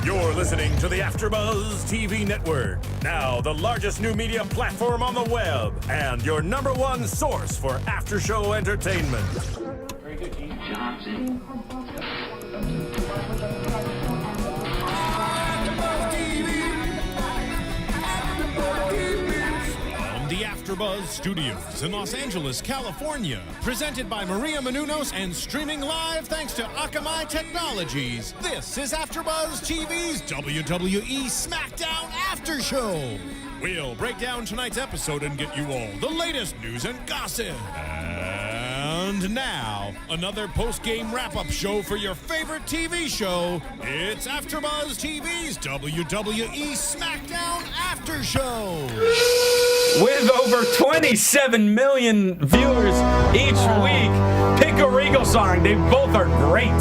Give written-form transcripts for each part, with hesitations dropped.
You're listening to the AfterBuzz TV Network, now the largest new media platform on the web, and your number one source for after-show entertainment. Very good, Keith Johnson. The AfterBuzz Studios in Los Angeles, California. Presented by Maria Menounos and streaming live thanks to Akamai Technologies. This is AfterBuzz TV's WWE SmackDown After Show. We'll break down tonight's episode and get you all the latest news and gossip. And now, another post-game wrap-up show for your favorite TV show. It's AfterBuzz TV's WWE SmackDown After Show. With over 27 million viewers each week, pick a Regal song. They both are great.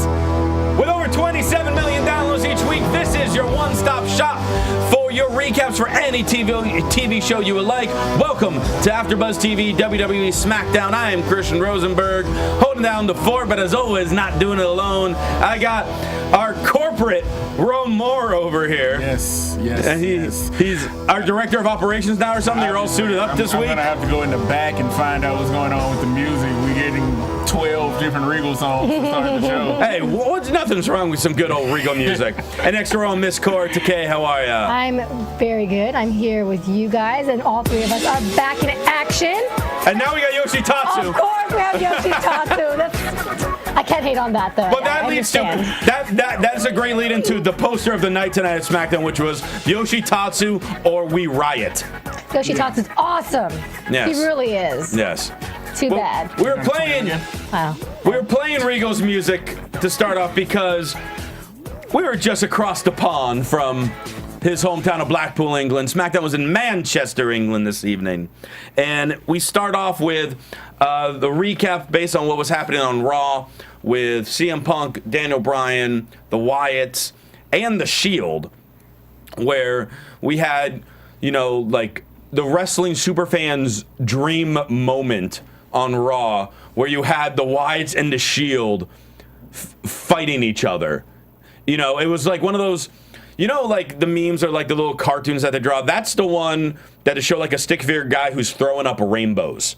With over 27 million downloads each week, this is your one-stop shop for your recaps for any TV show you would like. Welcome to AfterBuzz TV WWE SmackDown. I am Christian Rosenberg, holding down the fort, but as always, not doing it alone. I got our corporate Rome Moore over here. Yes. And he's our director of operations now or something. You're all suited up this week. I'm going to have to go in the back and find out what's going on with the music. We're getting 12 different Regal songs to start the show. Hey, nothing's wrong with some good old Regal music. And next to her on Miss Core, Takee, how are ya? I'm very good. I'm here with you guys, and all three of us are back in action. And now we got Yoshitatsu. Of course we have Yoshitatsu. I can't hate on that, though. But that leads to that's a great lead into the poster of the night tonight at SmackDown, which was Yoshitatsu or We Riot. Yoshitatsu's awesome. Yes. He really is. Yes. Too bad. We were playing. Wow. We were playing Regal's music to start off because we were just across the pond from his hometown of Blackpool, England. SmackDown was in Manchester, England this evening. And we start off with the recap based on what was happening on Raw with CM Punk, Daniel Bryan, the Wyatts, and The Shield, where we had, like the wrestling superfans' dream moment on Raw, where you had the Wyatts and The Shield fighting each other. It was like one of those... like the memes are like the little cartoons that they draw. That's the one that show like a stick figure guy who's throwing up rainbows.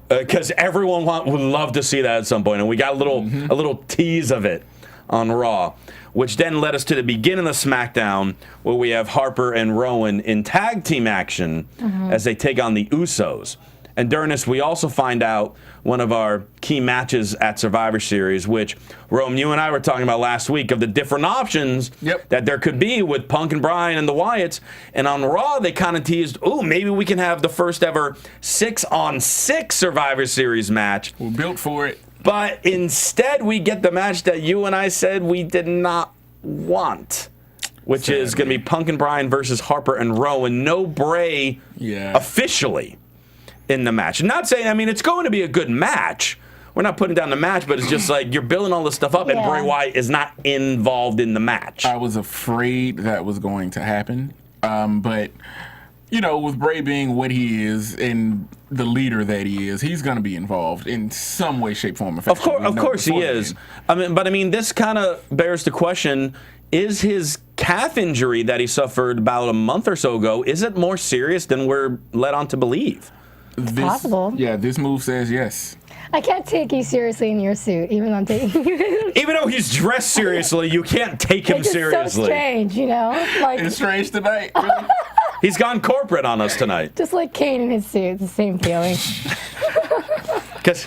Because everyone would love to see that at some point, and we got a little tease of it on Raw, which then led us to the beginning of SmackDown, where we have Harper and Rowan in tag team action as they take on the Usos. And during this, we also find out one of our key matches at Survivor Series, which, Rome, you and I were talking about last week, of the different options that there could be with Punk and Bryan and the Wyatts. And on Raw, they kind of teased, maybe we can have the first ever 6-on-6 Survivor Series match. We're built for it. But instead, we get the match that you and I said we did not want, which is going to be Punk and Bryan versus Harper and Rowan. No Bray officially in the match. I'm not saying, it's going to be a good match. We're not putting down the match, but it's just like you're building all this stuff up, and Bray Wyatt is not involved in the match. I was afraid that was going to happen. But, with Bray being what he is and the leader that he is, he's going to be involved in some way, shape, form, or fashion. Of course he is. This kind of bears the question, is his calf injury that he suffered about a month or so ago, is it more serious than we're led on to believe? Possible. Yeah, this move says yes. I can't take you seriously in your suit, even though I'm taking you. Even though he's dressed seriously, you can't take him seriously. It's so strange, Like, it's strange tonight. Really? He's gone corporate on us tonight. Just like Kane in his suit, it's the same feeling. Because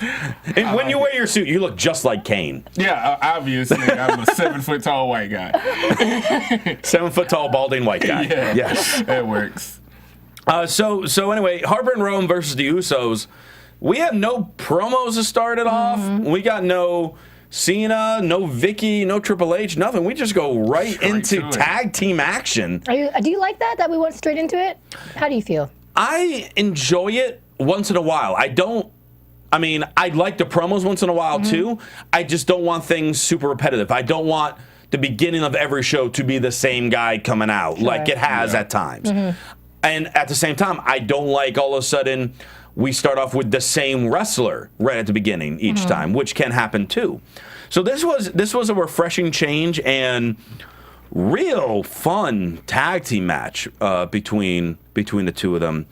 when you wear your suit, you look just like Kane. Yeah, obviously, I'm a 7-foot-tall white guy. 7-foot-tall, balding white guy. Yeah, yes, that works. So anyway, Harper and Rowan versus the Usos. We have no promos to start it off. We got no Cena, no Vicky, no Triple H, nothing. We just go right into tag team action. Do you like that we went straight into it? How do you feel? I enjoy it once in a while. I like the promos once in a while too. I just don't want things super repetitive. I don't want the beginning of every show to be the same guy coming out like it has at times. And at the same time, I don't like all of a sudden we start off with the same wrestler right at the beginning each time, which can happen too. So this was a refreshing change, and real fun tag team match between the two of them.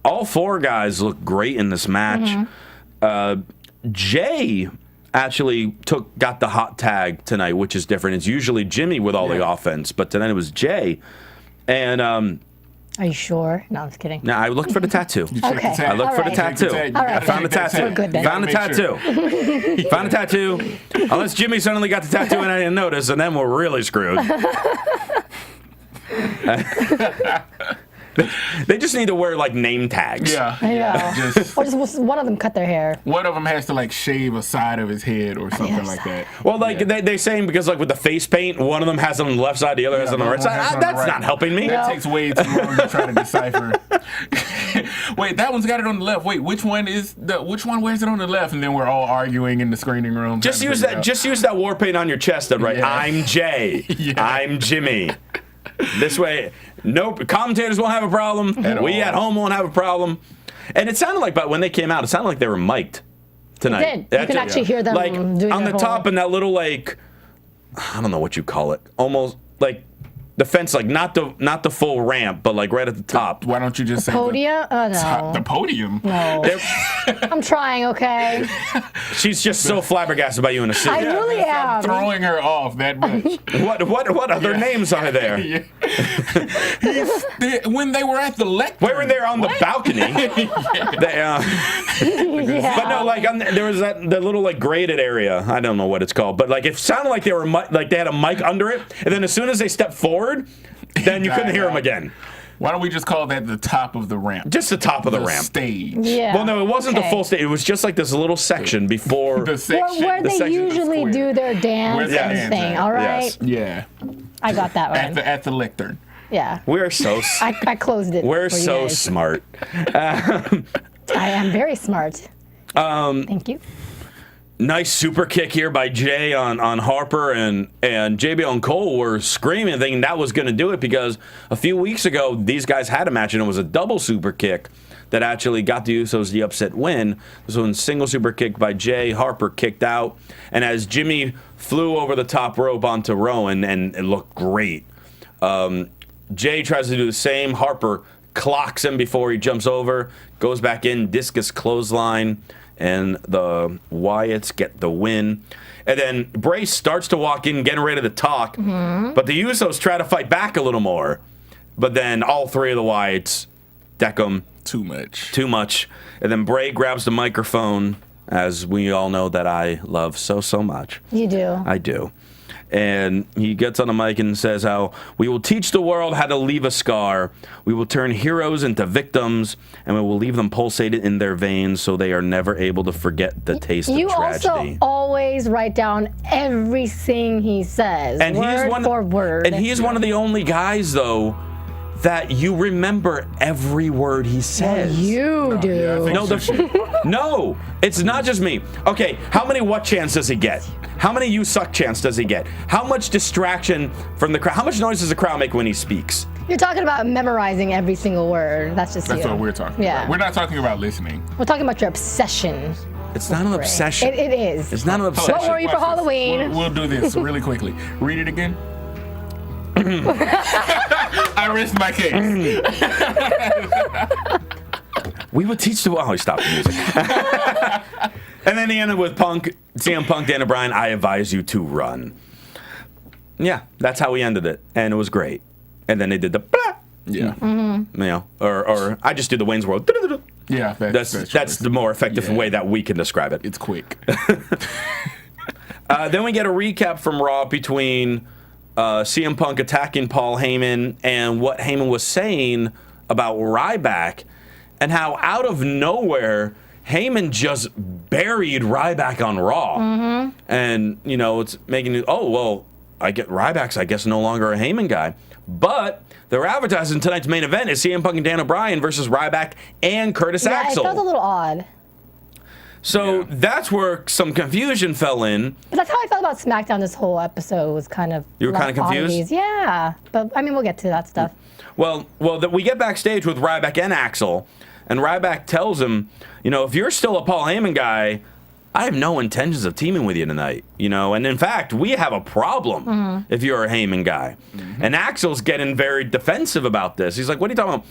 All four guys look great in this match. Jay actually got the hot tag tonight, which is different. It's usually Jimmy with all the offense, but tonight it was Jay. And are you sure? No, I'm just kidding. no, I looked for the tattoo. Okay. I looked for the tattoo. All right. I found the tattoo. We're good then. Found the tattoo. Found the tattoo. Unless Jimmy suddenly got the tattoo and I didn't notice, and then we're really screwed. They just need to wear like name tags. Yeah. I know. Or just one of them cut their hair. One of them has to like shave a side of his head or something like that. Well, like they're saying because like with the face paint, one of them has it on the left side, the other has it on the right side. That's not helping me. That takes way too long to try to decipher. Wait, that one's got it on the left. Wait, which one wears it on the left? And then we're all arguing in the screening room. Just use that war paint on your chest, then, right? Yeah. I'm Jay. I'm Jimmy. This way, no commentators won't have a problem. We at home won't have a problem. And it sounded like, but when they came out, it sounded like they were mic'd tonight. It did. You can actually hear them like doing on the top and that little like, I don't know what you call it, almost like the fence, like not the full ramp, but like right at the top. Why don't you just say Podium? No. the podium? No. I'm trying, okay? She's just so flabbergasted by you in a suit. I really am. Throwing her off that much. What other names are there? When they were at the lectern. We were there on the balcony. But no, like there was the little like graded area. I don't know what it's called, but like it sounded like they were like they had a mic under it, and then as soon as they stepped forward, then you couldn't hear them again. Why don't we just call that the top of the ramp? Just the top of the ramp. Stage. Yeah. Well, no, it wasn't the full stage. It was just like this little section before. The section. Where they section usually do their dance and thing, all right? Yes. Yeah. I got that one. At the lectern. Yeah. We're so. I closed it. We're for you so guys. smart. I am very smart. Thank you. Nice super kick here by Jay on Harper, and JBL and Cole were screaming, thinking that was going to do it because a few weeks ago these guys had a match and it was a double super kick that actually got the Usos the upset win. This was a single super kick by Jay. Harper kicked out, and as Jimmy flew over the top rope onto Rowan, and it looked great. Jay tries to do the same. Harper clocks him before he jumps over, goes back in, discus clothesline. And the Wyatts get the win. And then Bray starts to walk in, getting ready to talk. But the Usos try to fight back a little more. But then all three of the Wyatts deck them. Too much. And then Bray grabs the microphone, as we all know that I love so much. You do. I do. And he gets on the mic and says how we will teach the world how to leave a scar. We will turn heroes into victims, and we will leave them pulsated in their veins so they are never able to forget the taste of tragedy. You also always write down everything he says, and word for word. And he's one of the only guys, though, that you remember every word he says. You do. No, it's not just me. Okay, how many what chants does he get? How many you suck chants does he get? How much distraction from the crowd? How much noise does the crowd make when he speaks? You're talking about memorizing every single word. That's you. what we're talking about. We're not talking about listening. We're talking about your obsession. It's not an obsession. It is. It's not an obsession. What were you for Halloween? We'll do this really quickly. Read it again. I rest my case. We would teach the... Oh, he stopped the music. And then he ended with CM Punk, Daniel Bryan, I advise you to run. Yeah, that's how we ended it. And it was great. And then they did the... Blah, yeah. Mm-hmm. You know, or I just do the Wayne's World. Yeah, that's the more effective way that we can describe it. It's quick. Then we get a recap from Raw between CM Punk attacking Paul Heyman and what Heyman was saying about Ryback, and how out of nowhere Heyman just buried Ryback on Raw. Mm-hmm. And, you know, it's making it, oh, well, Ryback's, I guess, no longer a Heyman guy. But they're advertising tonight's main event is CM Punk and Daniel Bryan versus Ryback and Curtis Axel. It felt a little odd. So that's where some confusion fell in. But that's how I felt about SmackDown this whole episode. Was kind of... You were kind of confused? Oddities. Yeah. But, I mean, we'll get to that stuff. Well, we get backstage with Ryback and Axel, and Ryback tells him, you know, if you're still a Paul Heyman guy, I have no intentions of teaming with you tonight, you know. And in fact, we have a problem if you're a Heyman guy. And Axel's getting very defensive about this. He's like, what are you talking about?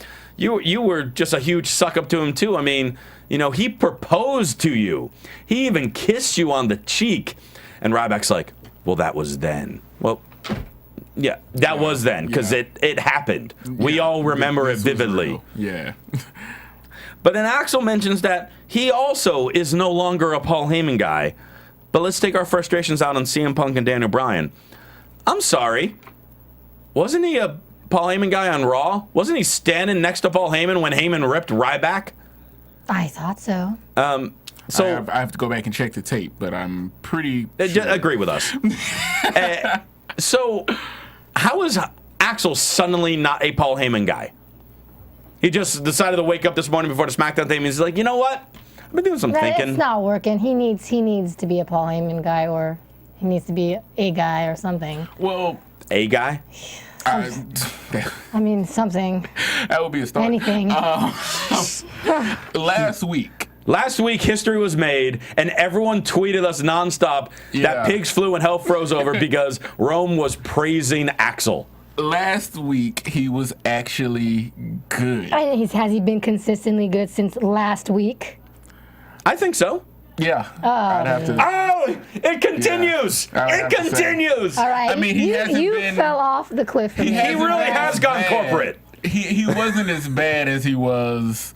You were just a huge suck up to him, too. I mean, you know, he proposed to you. He even kissed you on the cheek. And Ryback's like, well, that was then. Well, yeah, that was then, because it happened. We all remember it vividly. Yeah. But then Axel mentions that he also is no longer a Paul Heyman guy. But let's take our frustrations out on CM Punk and Daniel Bryan. I'm sorry. Wasn't he a Paul Heyman guy on Raw? Wasn't he standing next to Paul Heyman when Heyman ripped Ryback? I thought so. So I have to go back and check the tape, but I'm pretty sure. Agree with us. So how is Axel suddenly not a Paul Heyman guy? He just decided to wake up this morning before the SmackDown thing. He's like, you know what? I've been doing some thinking. It's not working. He needs to be a Paul Heyman guy, or he needs to be a guy or something. Well, A guy? I mean, something. That would be a start. Anything. Last week, history was made, and everyone tweeted us nonstop that pigs flew and hell froze over because Rome was praising Axel. Last week, he was actually good. Has he been consistently good since last week? I think so. Yeah. I'd have to. Oh, it continues. Yeah, it continues. All right. I mean, he hasn't you been. fell off the cliff. He really has gone corporate. He wasn't as bad as he was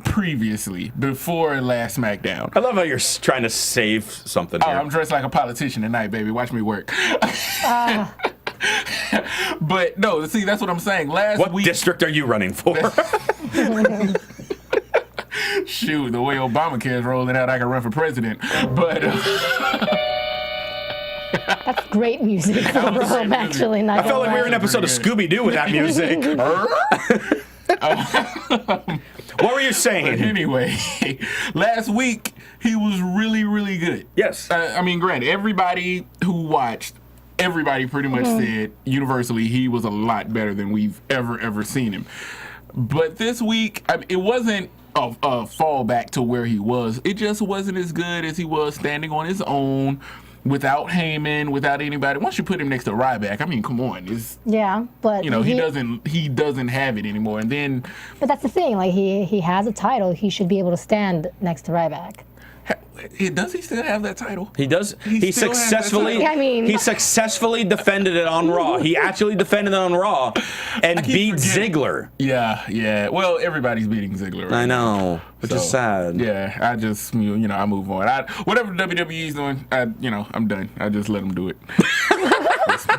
previously, before last SmackDown. I love how you're trying to save something here. I'm dressed like a politician tonight, baby. Watch me work. But no, see, that's what I'm saying. What district are you running for? Shoot, the way Obamacare is rolling out, I can run for president. But That's great music for Rome, actually. I felt like we were in an episode of Scooby-Doo with that music. What were you saying? But anyway, last week, he was really, really good. Yes. I mean, granted, everybody who watched, everybody pretty much said universally he was a lot better than we've ever seen him. But this week, it wasn't a fallback to where he was. It just wasn't as good as he was standing on his own, without Heyman, without anybody. Once you put him next to Ryback, I mean, come on, but he doesn't have it anymore. And then, but that's the thing. Like he has a title. He should be able to stand next to Ryback. does he still have that title? He does. He still has that successfully. title? I mean, he successfully defended it on Raw. He actually defended it on Raw and beat Ziggler. Yeah. Well, everybody's beating Ziggler. I know, which is sad. Yeah, I just I move on. Whatever WWE's doing, I'm done. I just let them do it.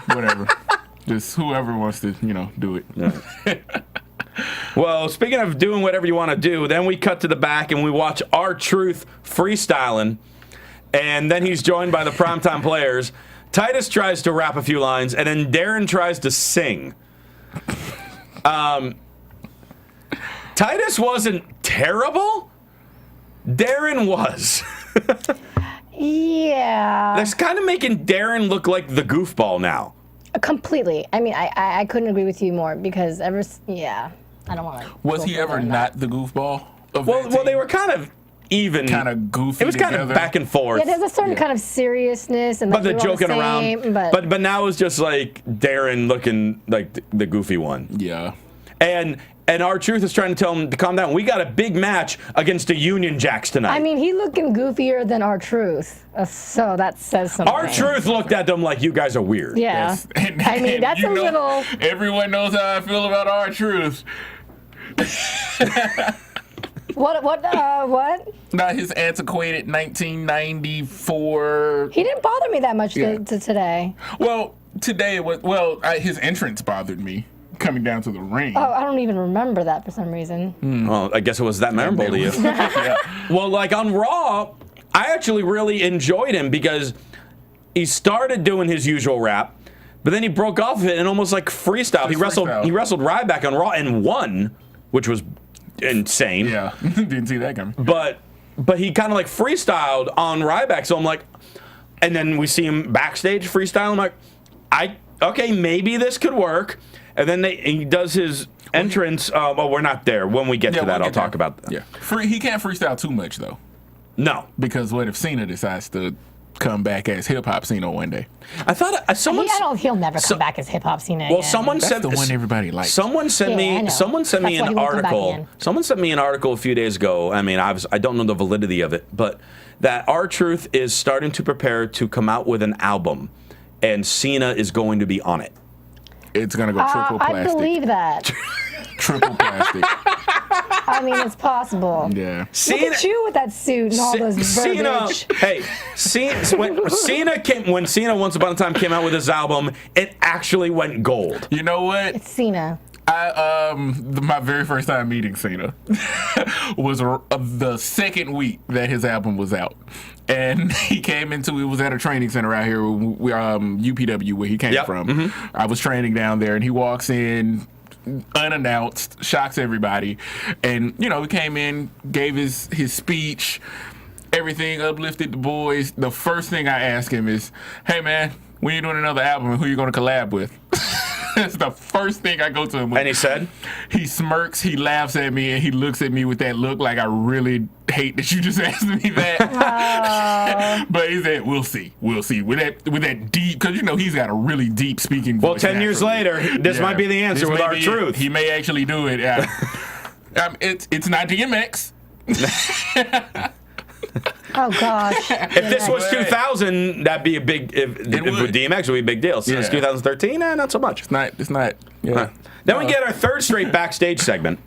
Whatever. Just whoever wants to, do it. Yeah. Well, speaking of doing whatever you want to do, then we cut to the back and we watch R-Truth freestyling, and then he's joined by the Primetime Players. Titus tries to rap a few lines, and then Darren tries to sing. Titus wasn't terrible. Darren was. Yeah. That's kind of making Darren look like the goofball now. Completely. I mean, I couldn't agree with you more because I don't want to. Was he ever not the goofball? Well, they were kind of even. Kind of goofy. It was kind of back and forth. Yeah, there's a certain kind of seriousness and but the they're all joking same, around. But now it's just like Darren looking like the goofy one. Yeah. And R-Truth is trying to tell him to calm down. We got a big match against the Union Jacks tonight. I mean, he looking goofier than R-Truth, so that says something. R-Truth looked at them like, you guys are weird. Yeah. I mean, that's a little. Everyone knows how I feel about R-Truth. What? Not his antiquated 1994. He didn't bother me that much today. Well, today his entrance bothered me. Coming down to the ring. Oh, I don't even remember that for some reason. Well, I guess it was that memorable to you. Yeah. Well, like on Raw, I actually really enjoyed him because he started doing his usual rap, but then he broke off of it and almost like freestyle. He wrestled Ryback on Raw and won, which was insane. Yeah, didn't see that coming. But he kind of like freestyled on Ryback, so I'm like, and then we see him backstage freestyle. I'm like, okay, maybe this could work. And then he does his entrance. We're not there. When we get to that, I'll talk about that. Yeah, he can't freestyle too much though. No. Because what if Cena decides to come back as Hip Hop Cena one day? I thought someone. He'll never come back as Hip Hop Cena. Well, again. someone That's said the one everybody likes. Someone sent me an That's why he won't come back article. again. Someone sent me an article a few days ago. I mean, I don't know the validity of it, but that R-Truth is starting to prepare to come out with an album, and Cena is going to be on it. It's gonna go triple I plastic. believe that. Triple plastic. I mean, it's possible. Yeah. Look at you with that suit and all those verbiage. When Cena once upon a time came out with his album, it actually went gold. You know what? It's Cena. My very first time meeting Cena was the second week that his album was out, and it was at a training center out here, UPW, where he came from. Mm-hmm. I was training down there, and he walks in unannounced, shocks everybody, and he came in, gave his speech, everything, uplifted the boys. The first thing I asked him is, "Hey man, when you doing another album, and who you going to collab with?" That's the first thing I go to him with. And he said? He smirks, he laughs at me, and he looks at me with that look like, I really hate that you just asked me that. But he said, we'll see. With that deep, because he's got a really deep speaking voice. Well, 10 years later, this might be the answer with R-Truth. He may actually do it. It's not DMX. Oh gosh! If this was 2000, that'd be a big. If DMX would be a big deal. Since 2013, not so much. It's not. Yeah. Then we get our third straight backstage segment,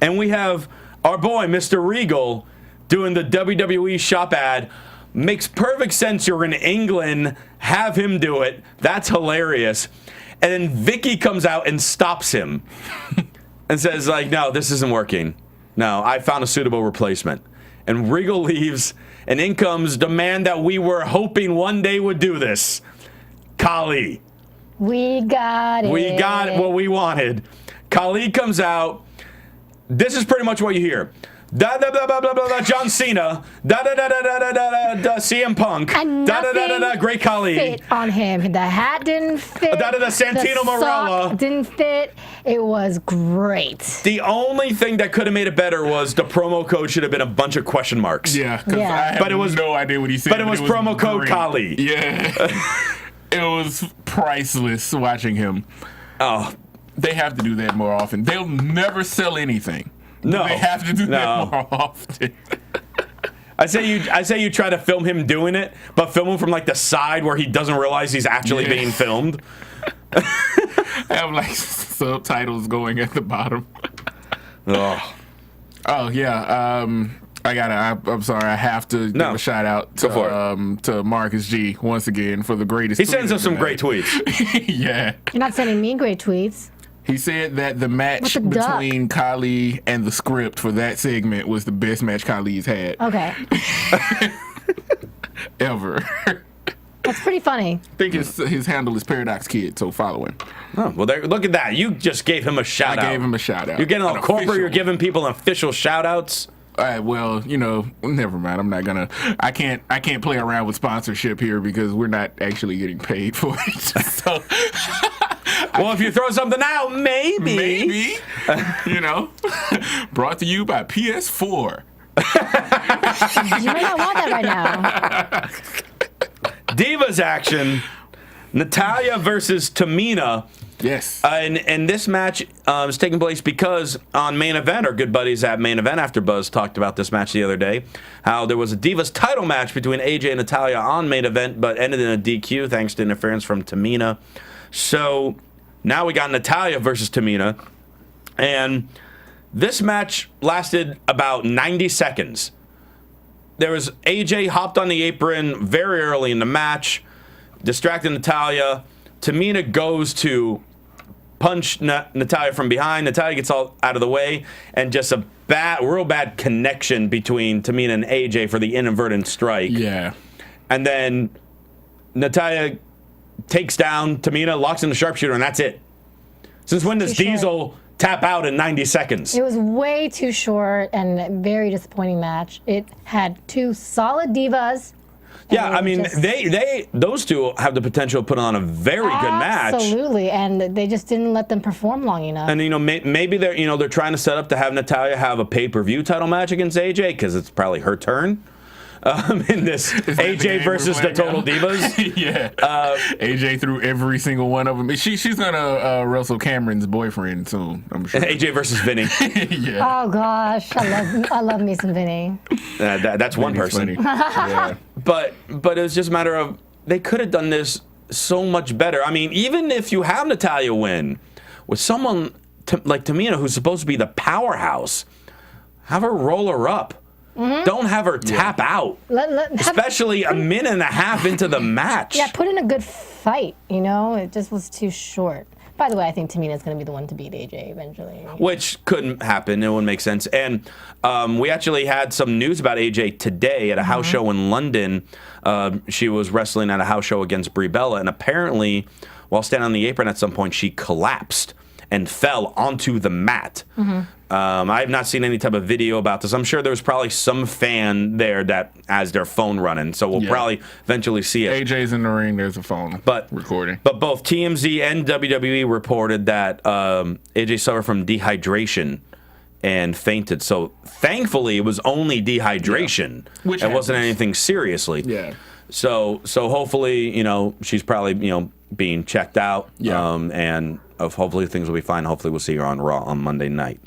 and we have our boy Mr. Regal doing the WWE shop ad. Makes perfect sense. You're in England. Have him do it. That's hilarious. And then Vicky comes out and stops him and says, "No, this isn't working. No, I found a suitable replacement." And Regal leaves, and in comes the man that we were hoping one day would do this, Khali. We got it. We got what we wanted. Khali comes out. This is pretty much what you hear. Da da da da da da John Cena. Da da da da da da da da CM Punk. And da da da da da Great Khali. Fit on him. The hat didn't fit. Da da da Santino Marella didn't fit. It was great. The only thing that could have made it better was the promo code should have been a bunch of question marks. Yeah, I had no idea what he said. But it was promo code Khali. Yeah, it was priceless watching him. Oh, they have to do that more often. They'll never sell anything. No, they have to do that more often. I say you try to film him doing it, but film him from the side where he doesn't realize he's actually being filmed. I have subtitles going at the bottom. Oh yeah. I'm sorry. I have to give a shout out to Marcus G once again for the greatest. He sends us some great tweets. Yeah. You're not sending me great tweets. He said that the match between Khali and the Script for that segment was the best match Khali's had. Okay. Ever. That's pretty funny. I think his handle is Paradox Kid, so follow him. Oh, well, look at that. You just gave him a shout out. I gave him a shout out. You're getting all corporate. You're giving people official shout outs. All right, well, never mind. I'm not gonna. I can't play around with sponsorship here because we're not actually getting paid for it. So, well, if you throw something out, maybe. Brought to you by PS4. You may not want that right now. Divas action. Natalya versus Tamina. Yes. And this match is taking place because on Main Event, our good buddies at Main Event AfterBuzz talked about this match the other day, how there was a Divas title match between AJ and Natalya on Main Event, but ended in a DQ thanks to interference from Tamina. So now we got Natalya versus Tamina, and this match lasted about 90 seconds. There was AJ hopped on the apron very early in the match, distracted Natalya. Tamina goes to punch Natalya from behind. Natalya gets all out of the way, and just a real bad connection between Tamina and AJ for the inadvertent strike. Yeah. And then Natalya takes down Tamina, locks in the sharpshooter, and that's it. Since when does Diesel tap out in 90 seconds? It was way too short and very disappointing match. It had two solid divas. Yeah, I mean, those two have the potential to put on a very good match. Absolutely, and they just didn't let them perform long enough. And maybe they're trying to set up to have Natalya have a pay-per-view title match against AJ because it's probably her turn. in this AJ versus the Total Divas. Yeah. AJ threw every single one of them. She's gonna wrestle Cameron's boyfriend soon, I'm sure. AJ versus Vinny. Yeah. Oh gosh, I love me some Vinny. That's one person. Yeah. But it was just a matter of they could have done this so much better. I mean, even if you have Natalya win with someone like Tamina, who's supposed to be the powerhouse, have her roll her up. Don't have her tap out, especially a minute and a half into the match. Yeah, put in a good fight, you know? It just was too short. By the way, I think Tamina's going to be the one to beat AJ eventually. Which couldn't happen. It wouldn't make sense. And we actually had some news about AJ today at a house show in London. She was wrestling at a house show against Brie Bella, and apparently, while standing on the apron at some point, she collapsed and fell onto the mat. I have not seen any type of video about this. I'm sure there's probably some fan there that has their phone running, so we'll probably eventually see it. AJ's in the ring. There's a phone recording. But both TMZ and WWE reported that AJ suffered from dehydration and fainted. So thankfully, it was only dehydration. Which it wasn't happens. anything seriously. Yeah. So hopefully, she's probably being checked out. Yeah. And hopefully things will be fine. Hopefully we'll see her on Raw on Monday night.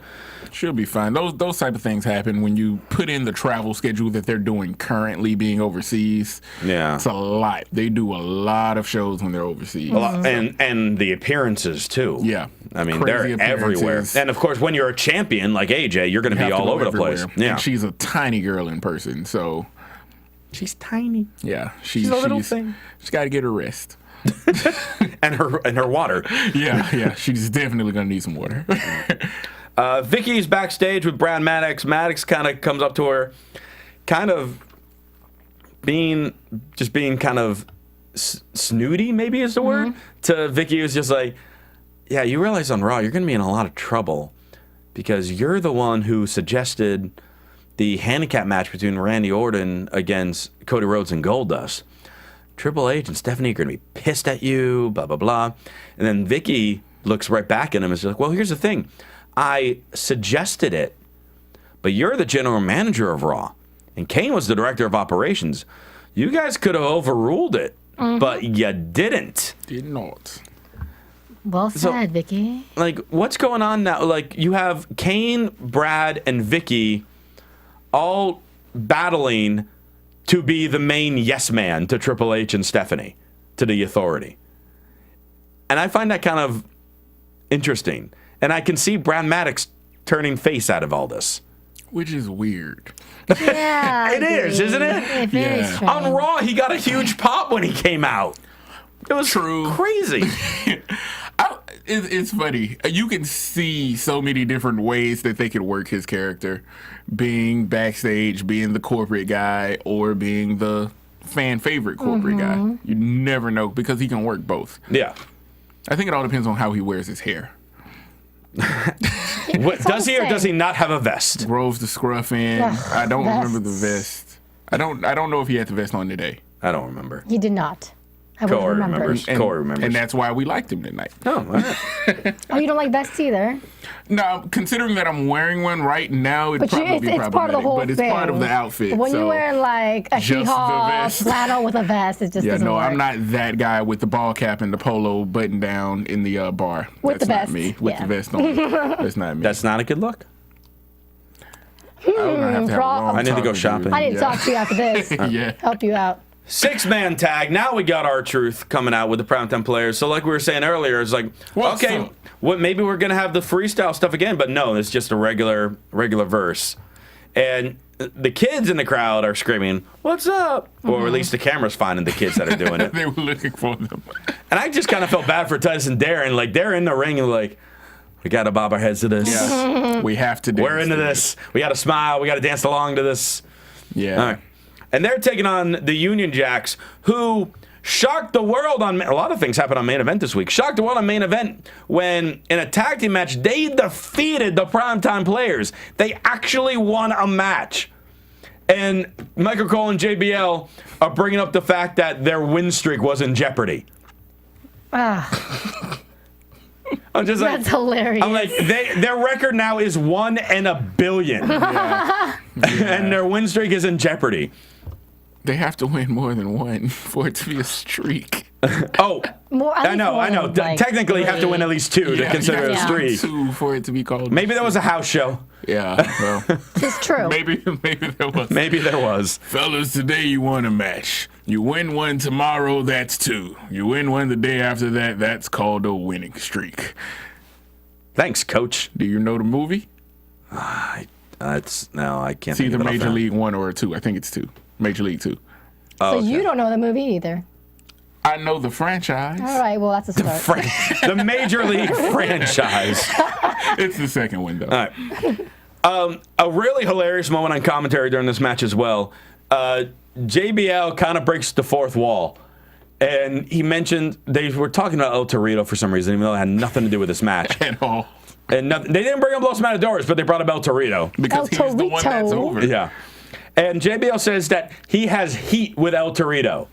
She'll be fine. Those type of things happen when you put in the travel schedule that they're doing currently, being overseas. Yeah. It's a lot. They do a lot of shows when they're overseas. And the appearances too. Yeah. I mean, Crazy they're everywhere. appearances. And of course, when you're a champion like AJ, you're going to be all over the place. Yeah. And she's a tiny girl in person, so She's tiny. yeah, She's a little thing. She's got to get her rest. And her water. Yeah. She's definitely gonna need some water. Vicky's backstage with Brad Maddox. Maddox kind of comes up to her, kind of being kind of snooty, maybe is the word. To Vicky, who's just like, yeah, you realize on Raw you're going to be in a lot of trouble because you're the one who suggested the handicap match between Randy Orton against Cody Rhodes and Goldust. Triple H and Stephanie are going to be pissed at you, blah, blah, blah. And then Vicky looks right back at him and is like, well, here's the thing. I suggested it, but you're the general manager of Raw, and Kane was the director of operations. You guys could have overruled it, but you didn't. Did not. Well said, Vicky. Like, what's going on now? Like, you have Kane, Brad, and Vicky all battling to be the main yes man to Triple H and Stephanie, to the Authority. And I find that kind of interesting. And I can see Brad Maddox turning face out of all this. Which is weird. Yeah. It is, isn't it? Very Yeah. strange. On Raw, he got a huge pop when he came out. It was crazy. It's funny. You can see so many different ways that they could work his character. Being backstage, being the corporate guy, or being the fan favorite corporate guy. You never know because he can work both. Yeah. I think it all depends on how he wears his hair. Does he or does he not have a vest? Grows the scruff in. Ugh, I don't remember the vests. vest. I don't know if he had the vest on today. I don't remember. He did not. I would Corey remember. remembers. Corey remembers. And that's why we liked him tonight. Oh, all right. Oh, you don't like vests either? No, considering that I'm wearing one right now, it'd But probably be it's problematic. part of the whole but it's thing. part of the outfit. When so. you wear like a Just the She-Hulk vest. flannel with a vest, it just Yeah, doesn't no, work. I'm not that guy with the ball cap and the polo button down in the bar. With That's the not vest, me. With yeah. the vest on. That's not me. That's not a good look. I don't have to have a Rob- long I need to go talk with shopping. you. I need to talk to you after this. Yeah. Help you out. 6-man tag. Now we got R-Truth coming out with the Primetime Players. So like we were saying earlier, it's like, What's okay, up? maybe we're going to have the freestyle stuff again. But no, it's just a regular verse. And the kids in the crowd are screaming, what's up? Or at least the camera's finding the kids that are doing it. They were looking for them. And I just kind of felt bad for Titus and Darren. Like, they're in the ring and like, we got to bob our heads to this. Yeah. We have to dance We're into to this. We got to smile. We got to dance along to this. Yeah. All right. And they're taking on the Union Jacks, who shocked the world on a lot of things happened on Main Event this week. Shocked the world on Main Event when in a tag team match they defeated the Primetime Players. They actually won a match. And Michael Cole and JBL are bringing up the fact that their win streak was in jeopardy. I'm just like, That's hilarious. I'm like, their record now is 1 in a billion. And their win streak is in jeopardy. They have to win more than one for it to be a streak. Oh, I know. Like Technically, you have to win at least two to consider it a streak. Two for it to be called. Maybe there was a house show. Yeah, well, It's true. maybe there was. Maybe there was. Fellas, today you won a match. You win one tomorrow, that's two. You win one the day after that, that's called a winning streak. Thanks, Coach. Do you know the movie? I can't. It's think either of it Major offhand. League 1 or 2. I think it's 2. Major League 2. So you don't know the movie either. I know the franchise. All right, well, that's a start. The Major League franchise. It's the second one, though. All right. A really hilarious moment on commentary during this match as well. JBL kind of breaks the fourth wall. And he mentioned they were talking about El Torito for some reason, even though it had nothing to do with this match. At all. And they didn't bring up Los Matadores, but they brought up El Torito. Because he's the one that's over. Yeah. And JBL says that he has heat with El Torito,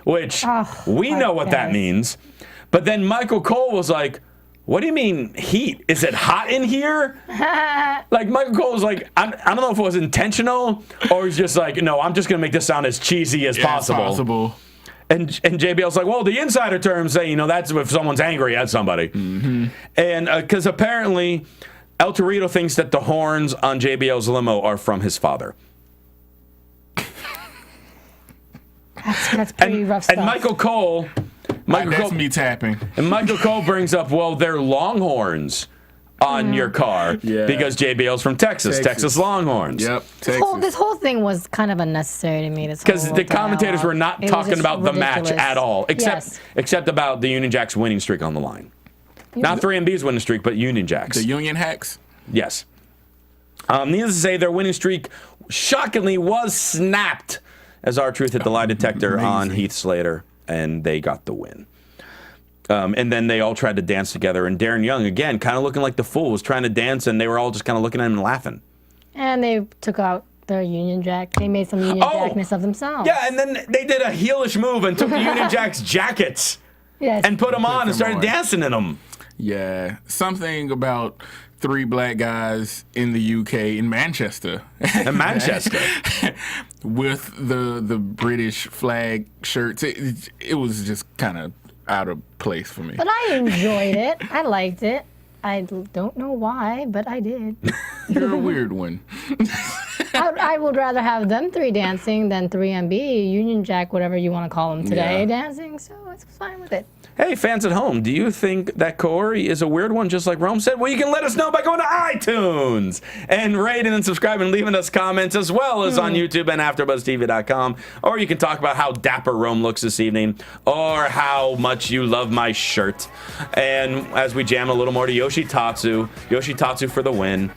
which we know what that means. But then Michael Cole was like, what do you mean heat? Is it hot in here? Like Michael Cole was like, I don't know if it was intentional or he's just like, no, I'm just going to make this sound as cheesy as possible. And JBL's like, well, the insider terms say, that's if someone's angry at somebody. Mm-hmm. And because apparently El Torito thinks that the horns on JBL's limo are from his father. That's pretty rough stuff. And Michael Cole... That's me tapping. And Michael Cole brings up, well, they're Longhorns on your car because JBL's from Texas Longhorns. Yep, Texas. This whole thing was kind of unnecessary to me. Because the commentators were not talking about the match at all, except about the Union Jacks winning streak on the line. Not 3MB's winning streak, but Union Jacks. The Union Hacks? Yes. Needless to say, their winning streak shockingly was snapped as R-Truth hit the lie detector on Heath Slater, and they got the win. And then they all tried to dance together, and Darren Young, again, kind of looking like the fool, was trying to dance, and they were all just kind of looking at him and laughing. And they took out their Union Jack. They made some Union Jackness of themselves. Yeah, and then they did a heelish move and took the Union Jack's jackets and put them on and started dancing in them. Yeah, something about 3 black guys in the UK, in Manchester. With the British flag shirts. It was just kind of out of place for me. But I enjoyed it. I liked it. I don't know why, but I did. You're a weird one. I would rather have them 3 dancing than 3MB, Union Jack, whatever you want to call them today, dancing. So it's fine with it. Hey, fans at home, do you think that Kaori is a weird one, just like Rome said? Well, you can let us know by going to iTunes and rating and subscribing and leaving us comments, as well as on YouTube and AfterBuzzTV.com. Or you can talk about how dapper Rome looks this evening, or how much you love my shirt. And as we jam a little more to Yoshitatsu for the win.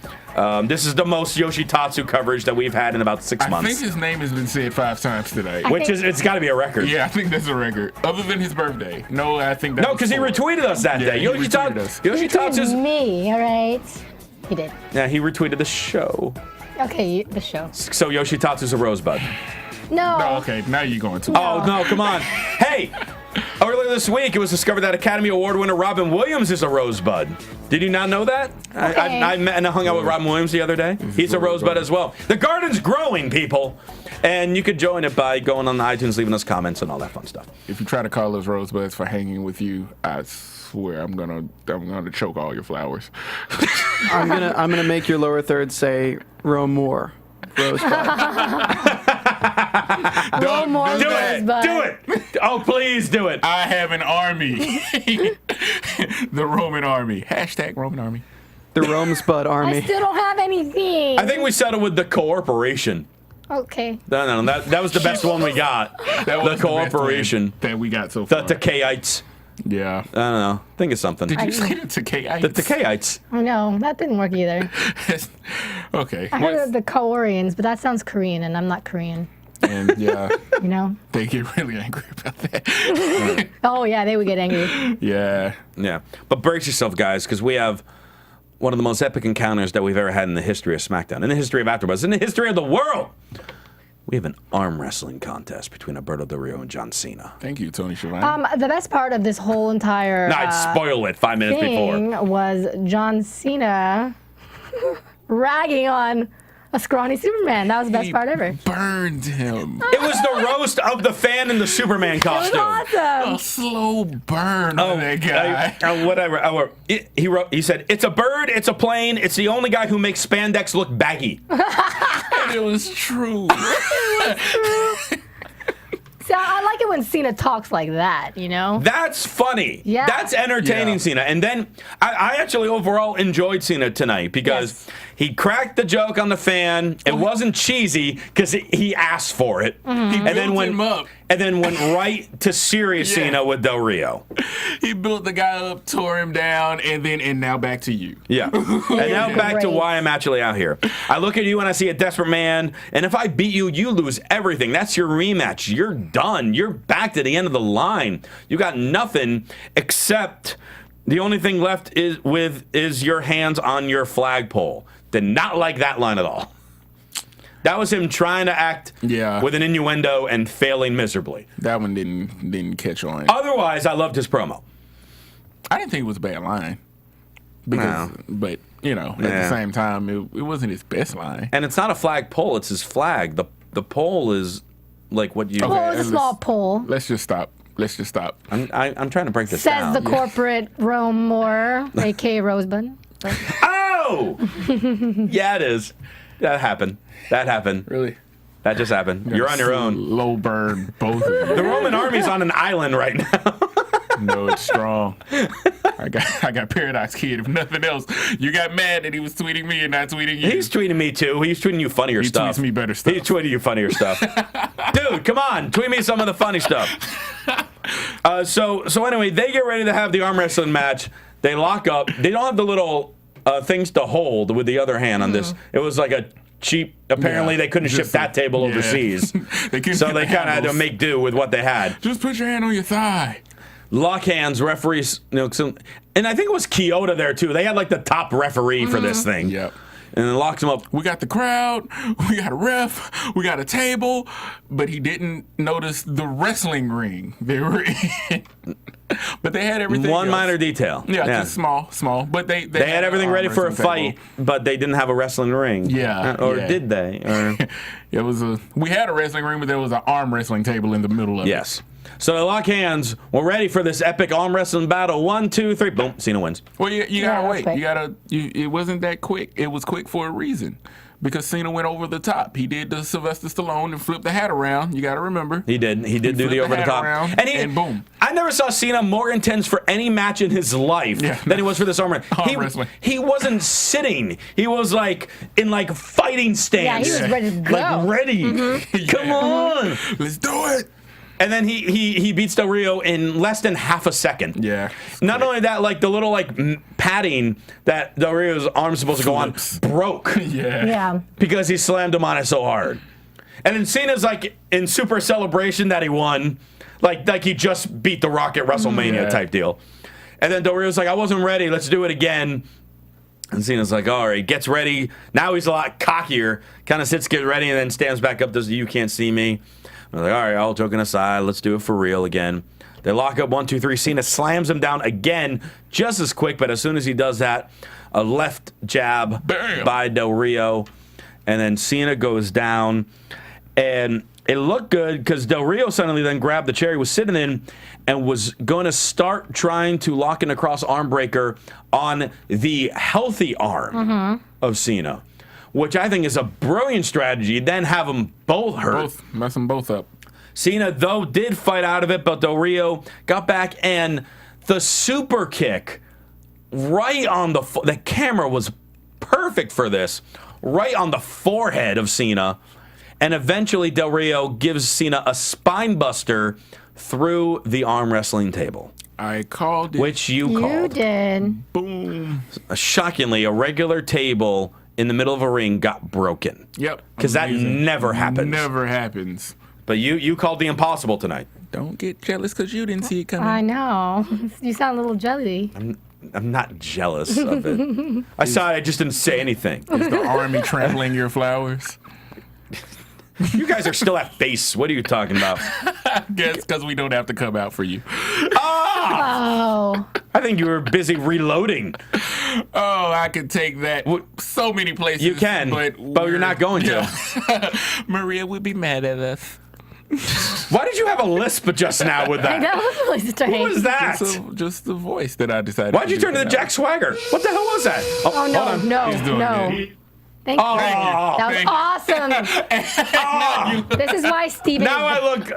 This is the most Yoshitatsu coverage that we've had in about 6 months. I think his name has been said 5 times today. It's got to be a record. Yeah, I think that's a record. Other than his birthday. No, I think that's... No, because he retweeted us that day. Yoshitatsu's... Me, all right? He did. Yeah, he retweeted the show. Okay, the show. So Yoshitatsu's a rosebud. No. No, okay, now you're going to... Oh, no, come on. Hey, earlier this week, it was discovered that Academy Award winner Robin Williams is a rosebud. Did you not know that? Okay. I met and hung out with Robin Williams the other day. He's a rosebud as well. The garden's growing, people. And you could join it by going on the iTunes, leaving us comments and all that fun stuff. If you try to call us rosebuds for hanging with you, I swear I'm gonna choke all your flowers. I'm gonna make your lower third say Rome Moore. Rosebud. Do it. Oh, please do it. I have an army. The Roman army. # Roman army. The Romespud Army. I still don't have anything. I think we settled with the corporation. Okay. No, that was the best one we got. That was the corporation that we got so far. The Takeeites. Yeah. I don't know. Think of something. Did you say the Takeites? The Takeites. I know. That didn't work either. Okay. I heard the Kaorians, but that sounds Korean, and I'm not Korean. And yeah. You know? They get really angry about that. Oh, yeah, they would get angry. Yeah. Yeah. But brace yourself, guys, because we have one of the most epic encounters that we've ever had in the history of SmackDown, in the history of AfterBuzz, in the history of the world. We have an arm wrestling contest between Alberto Del Rio and John Cena. Thank you, Tony Schiavone. The best part of this whole entire No, I'd spoil it 5 minutes before. was John Cena ragging on A scrawny Superman. That was the best He part ever. burned him. It was the roast of the fan in the Superman It was costume. awesome. A slow burn on that guy. Whatever. He said, "It's a bird. It's a plane. It's the only guy who makes spandex look baggy." And it was true. See, I like it when Cena talks like that, you know? That's funny. Yeah. That's entertaining, Yeah. Cena. And then I actually overall enjoyed Cena tonight because he cracked the joke on the fan. It wasn't cheesy because he asked for it. He And built then him up. and then went right to serious Yeah. Cena with Del Rio. He built the guy up, tore him down, and now back to you. Yeah. And now back to Great. why I'm actually out here. I look at you and I see a desperate man, and if I beat you, you lose everything. That's your rematch. You're done. You're back to the end of the line. You got nothing except the only thing left is your hands on your flagpole. Did not like that line at all. That was him trying to act with an innuendo and failing miserably. That one didn't catch on. Otherwise, I loved his promo. I didn't think it was a bad line. Because, But, at the same time, it wasn't his best line. And it's not a flagpole, it's his flag. The pole is like what you... Well, it was a small poll. Let's just stop. I'm trying to break this Says down. the corporate Rome Moore, a.k.a. Rosebud. Oh! Yeah, it is. That happened. Really? That just happened. You're on your own. Low burn, both of you. The Roman army's on an island right now. No, it's strong. I got Paradise Kid. If nothing else, you got mad that he was tweeting me and not tweeting you. He's tweeting me too. He's tweeting you funnier stuff. He tweets me better stuff. He's tweeting you funnier stuff. Dude, come on. Tweet me some of the funny stuff. So anyway, they get ready to have the arm wrestling match. They lock up. They don't have the little things to hold with the other hand on this. It was like a cheap. Apparently, they couldn't ship that table overseas. So they kind of had to make do with what they had. Just put your hand on your thigh. Lock hands, referees. And I think it was Kyoto there too. They had like the top referee for this thing. Yep. And then locks him up. We got the crowd, we got a ref, we got a table, but he didn't notice the wrestling ring they were in. But they had everything. One else. minor detail. Yeah, just small. But they had everything ready for a wrestling fight, but they didn't have a wrestling ring. Yeah. Or yeah. did they? Or We had a wrestling ring, but there was an arm wrestling table in the middle of it. yes. So they lock hands. We're ready for this epic arm wrestling battle. 1, 2, 3. Boom. Cena wins. Well, you gotta wait. quick. It wasn't that quick. It was quick for a reason. Because Cena went over the top. He did the Sylvester Stallone and flipped the hat around. You got to remember. He did do the flipped over the hat top. around, and boom. I never saw Cena more intense for any match in his life than he was for this arm wrestling. He wasn't sitting. He was like in like fighting stance. Yeah, he was ready to go. Like ready. Come on. Let's do it. And then he beats Del Rio in less than half a second. Yeah. Not only that, like the little like padding that Del Rio's arm's supposed to go on broke. Yeah. Because he slammed him on it so hard. And then Cena's like in super celebration that he won. Like he just beat The Rock at WrestleMania type deal. And then Del Rio's like, I wasn't ready. Let's do it again. And Cena's like, all right, gets ready. Now he's a lot cockier. Kind of sits, gets ready, and then stands back up, does the you can't see me. I'm like, all right, all joking aside, let's do it for real again. They lock up 1, 2, 3. Cena slams him down again, just as quick, but as soon as he does that, a left jab by Del Rio. And then Cena goes down. And it looked good because Del Rio suddenly then grabbed the chair he was sitting in and was going to start trying to lock in a cross arm breaker on the healthy arm of Cena, which I think is a brilliant strategy. Then have them both hurt. Mess them both up. Cena, though, did fight out of it, but Del Rio got back, and the super kick right on the camera was perfect for this, right on the forehead of Cena. And eventually Del Rio gives Cena a spine buster through the arm wrestling table. I called it. Which you You called. did. Boom. Shockingly, a regular table in the middle of a ring got broken. Yep. Because that never happens. Never happens. But you called the impossible tonight. Don't get jealous because you didn't see it coming. I know. You sound a little jelly. I'm not jealous of it. I saw it, I just didn't say anything. Is the army trampling your flowers? You guys are still at base. What are you talking about? Guess because we don't have to come out for you. Ah! Oh. I think you were busy reloading. Oh, I could take that so many places. You can, but you're not going to. Maria would be mad at us. Why did you have a lisp just now with that? That was really strange. What was that? Just the voice that I decided. Why'd you turn to the Jack Swagger? What the hell was that? Oh, hold no, on. no, He's doing no. it. Thank you. Oh, That was awesome. This is why Steven now I look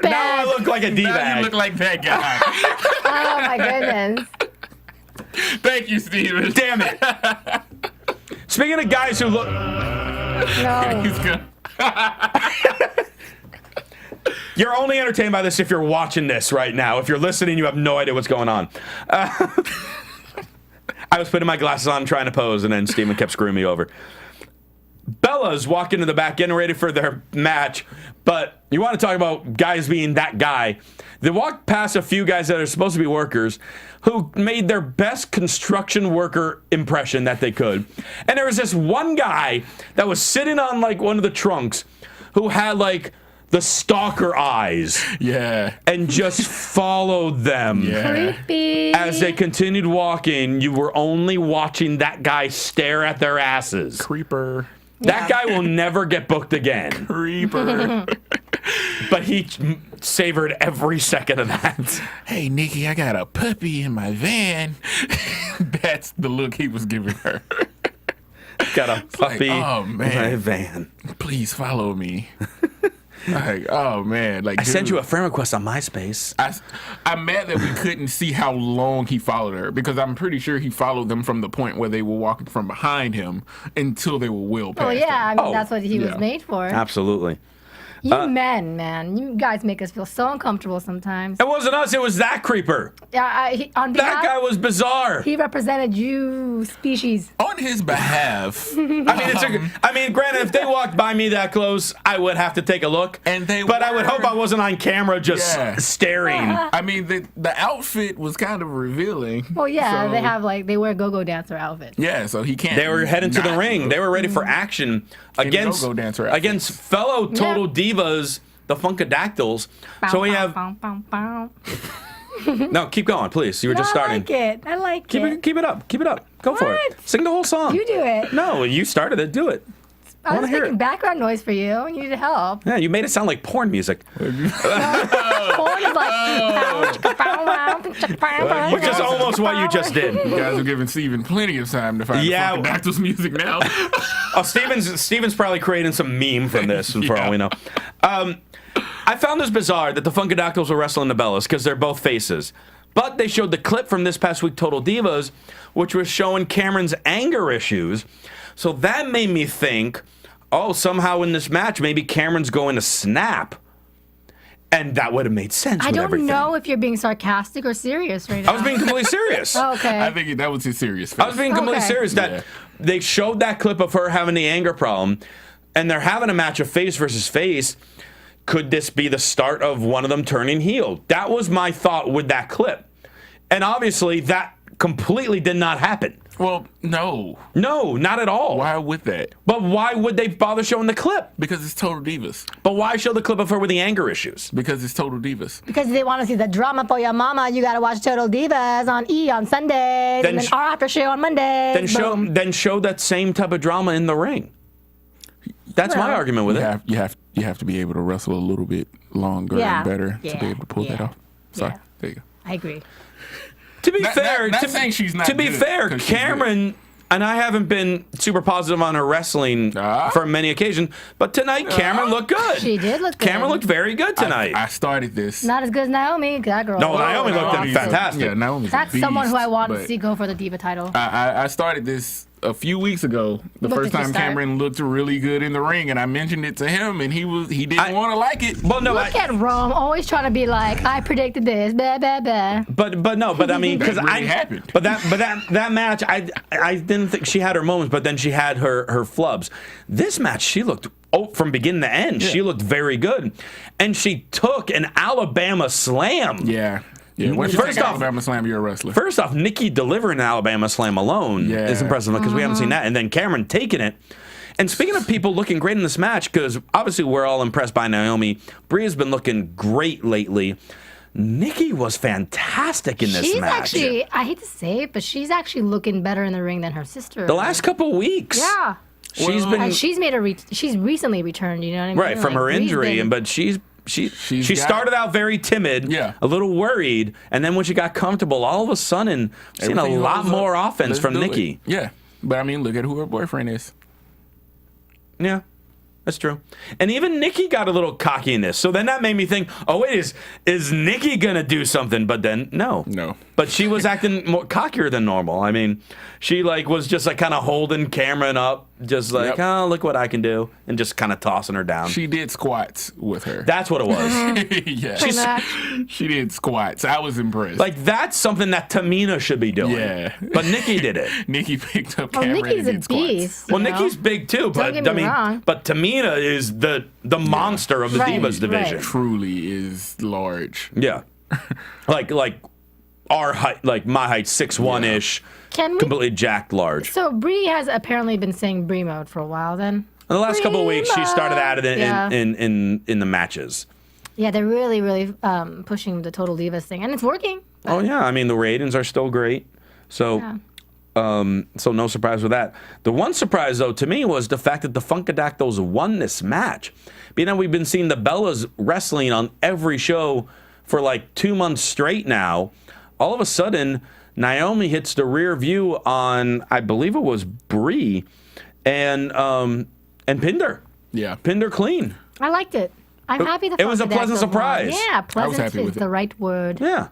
like a Now D-bag. you look like that guy. Oh, my goodness. Thank you, Steven. Damn it. Speaking of guys who look... No. He's good. You're only entertained by this if you're watching this right now. If you're listening, you have no idea what's going on. I was putting my glasses on trying to pose, and then Steven kept screwing me over. Bella's walking to the back, getting ready for their match, but you want to talk about guys being that guy. They walked past a few guys that are supposed to be workers who made their best construction worker impression that they could. And there was this one guy that was sitting on like one of the trunks who had like the stalker eyes. Yeah. And just followed them. Yeah. Creepy. As they continued walking, you were only watching that guy stare at their asses. Creeper. That guy will never get booked again. Creeper. But he savored every second of that. Hey, Nikki, I got a puppy in my van. That's the look he was giving her. Got a puppy oh, in man. my van. Please follow me. Like, oh man, like I sent you a friend request on MySpace. I'm mad that we couldn't see how long he followed her, because I'm pretty sure he followed them from the point where they were walking from behind him until they were well past Oh, yeah. I him. mean, that's what he was yeah. made for. Absolutely. You men, man. You guys make us feel so uncomfortable sometimes. It wasn't us, it was that creeper. Yeah, on behalf, That guy was bizarre. he represented you species. On his behalf, I mean, granted, if they walked by me that close, I would have to take a look. And they but I would were. hope I wasn't on camera just Yeah. staring. I mean, the outfit was kind of revealing. Well, yeah, So- they wear go-go dancer outfits. Yeah, so he can't. They were heading to the not ring. look. They were ready for action against go-go dancer outfits. against fellow Total Divas, the Funkadactyls. So we have no. Keep going, please. You were just starting. I like it. I like Keep it. it. Keep it up. Keep it up. Go for it. What? Sing the whole song. You do it. No, you started it. Do it. I wanna was hear making it. background noise for you. I need help. Yeah, you made it sound like porn music, Porn is like. which is almost what you just did. You guys are giving Steven plenty of time to find Yeah. the Dactyls music now. Oh, Steven's probably creating some meme from this, for all we know. I found this bizarre that the Funkadactyls were wrestling the Bellas because they're both faces. But they showed the clip from this past week, Total Divas, which was showing Cameron's anger issues. So that made me think, oh, somehow in this match, maybe Cameron's going to snap. And that would have made sense I with don't everything. know if you're being sarcastic or serious right now. I was being completely serious. Oh, okay. I think that was his serious face. I was being completely Okay. serious that Yeah. they showed that clip of her having the anger problem, and they're having a match of face versus face. Could this be the start of one of them turning heel? That was my thought with that clip. And obviously, that completely did not happen. Well, no. No, not at all. Why would that? But why would they bother showing the clip? Because it's Total Divas. But why show the clip of her with the anger issues? Because it's Total Divas. Because they want to see the drama for your mama, you gotta watch Total Divas on E on Sundays, and then our after show on Mondays. Then show that same type of drama in the ring. That's my Well, argument with it. You have to be able to wrestle a little bit longer Yeah. and better to Yeah. be able to pull that Yeah. off. Sorry. Yeah. There you go. I agree. To be Not- fair, not to, saying she's not to be good, fair, 'cause she's Cameron, and I haven't been super positive on her wrestling for many occasions, but tonight Cameron looked good. She did look good. Cameron looked very good tonight. I started this. Not as good as Naomi, that girl. No, Naomi looked Naomi's fantastic. Yeah, Naomi's a That's someone who beast, I want to but see go for the Diva title. I started this a few weeks ago. The What first did you time start? Cameron looked really good in the ring, and I mentioned it to him, and he didn't want to like it. Well, no, Look at Rome, always trying to be like, I predicted this, blah, blah, blah. but I mean, because That really happened. But that match, I didn't think she had her moments, but then she had her flubs. This match, she looked from beginning to end. She looked very good, and she took an Alabama slam. Yeah. Once you First take off- Alabama Slam, you're a wrestler. First off, Nikki delivering an Alabama Slam alone Yeah. is impressive because we haven't seen that. And then Cameron taking it. And speaking of people looking great in this match, because obviously we're all impressed by Naomi, Bria's been looking great lately. Nikki was fantastic in this She's match. actually, I hate to say it, but she's actually looking better in the ring than her sister. The last couple weeks. Yeah. She's been And she's she's recently returned, you know what I mean? right from Like, her Bree's injury, been- but she got- started out very timid, Yeah. a little worried, and then when she got comfortable, all of a sudden, we've seen a Everything lot holds up. more offense Let's from do it. Nikki. Yeah. But I mean, look at who her boyfriend is. Yeah, that's true. And even Nikki got a little cocky in this. So then that made me think, oh, wait, is Nikki going to do something? But then, no. No. But she was acting more cockier than normal. I mean, she was just kind of holding Cameron up, just like, Yep. oh, look what I can do, and just kind of tossing her down. She did squats with her. That's what it was. yeah. Pretty much. She did squats. I was impressed. That's something that Tamina should be doing. Yeah. But Nikki did it. Nikki picked up Well, Cameron Nikki's and a did squats. beast. Well, you know? Nikki's big too, but get me I mean, wrong. but Tamina is the monster of the Right, Divas division. right. Truly is large. Yeah, like our height, like my height, 6'1" ish, Can we? completely jacked large. So Bree has apparently been saying Bree mode for a while then. In the last couple of weeks, she started at it Yeah. in the matches. Yeah, they're really pushing the Total Divas thing, and it's working. Oh yeah, I mean the ratings are still great. So. Yeah. So no surprise with that. The one surprise, though, to me was the fact that the Funkadactyls won this match. Being that we've been seeing the Bellas wrestling on every show for like 2 months straight now, all of a sudden, Naomi hits the rear view on, I believe it was Bree, and pinned her. Yeah. Pinned her clean. I liked it. I'm happy the It was a pleasant Funkadactyls surprise. won. Yeah, pleasant happy is with it. the right word. Yeah.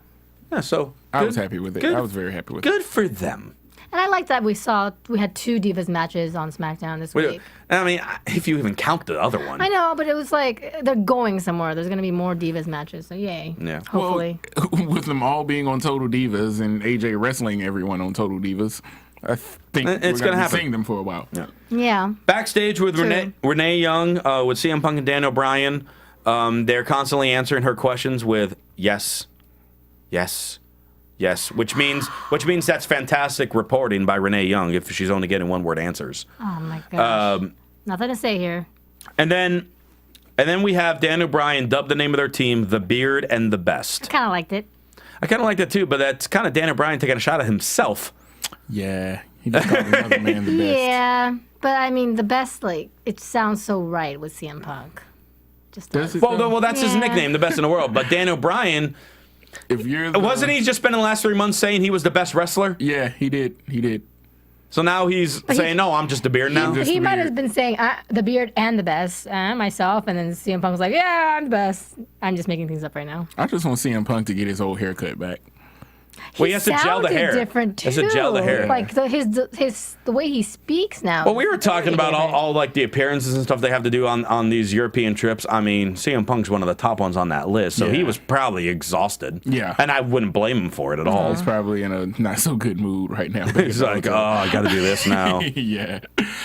Yeah, so I good- was happy with it. good- I was very happy with it. Good for them. And I like that we had 2 Divas matches on SmackDown this week. I mean, if you even count the other one. I know, but it was like they're going somewhere. There's going to be more Divas matches, so yay. Yeah. Hopefully. Well, with them all being on Total Divas and AJ wrestling everyone on Total Divas, I think It's we're gonna be happen. seeing them for a while. Yeah. Backstage with True. Renee Young, with CM Punk and Daniel Bryan, they're constantly answering her questions with yes, yes, yes, which means that's fantastic reporting by Renee Young if she's only getting one-word answers. Oh my gosh. Nothing to say here. And then we have Daniel Bryan dub the name of their team the Beard and the Best. Kind of liked it. I kind of like that too, but that's kind of Daniel Bryan taking a shot at himself. Yeah. He just called another man the best. Yeah, but I mean, the best, like, it sounds so right with CM Punk. Just Does it? Well, that's his Yeah. nickname, the best in the world. But Daniel Bryan, If you're wasn't he just spending the last 3 months saying he was the best wrestler? Yeah, he did. He did. So now he's saying, no, I'm just a beard now. Just He might weird. have been saying the Beard and the best, myself, and then CM Punk was like, yeah, I'm the best. I'm just making things up right now. I just want CM Punk to get his old haircut back. Well, he has to gel the sounded hair. different too. He has to gel the hair. Like the way he speaks now. Well, we were is talking very about different. all like the appearances and stuff they have to do on these European trips. I mean, CM Punk's one of the top ones on that list, so he Yeah. was probably exhausted. Yeah. And I wouldn't blame him for it at all. He's probably in a not so good mood right now. He's like, oh, I got to do this now. yeah.